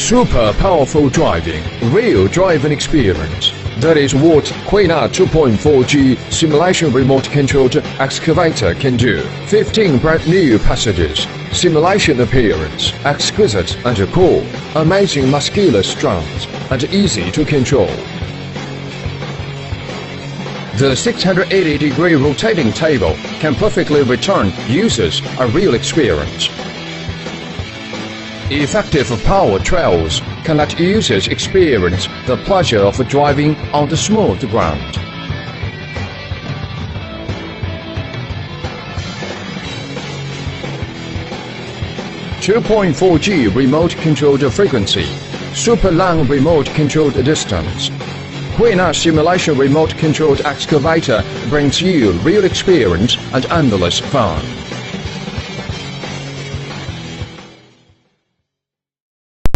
Super powerful driving, real driving experience. That is what Quina 2.4G simulation remote-controlled excavator can do. 15 brand new passages, simulation appearance, exquisite and cool, amazing muscular strength, and easy to control. The 680-degree rotating table can perfectly return users a real experience. Effective power trails can let users experience the pleasure of driving on the smooth ground. (2.4G remote-controlled frequency), super long remote-controlled distance. Quina simulation remote-controlled excavator brings you real experience and endless fun.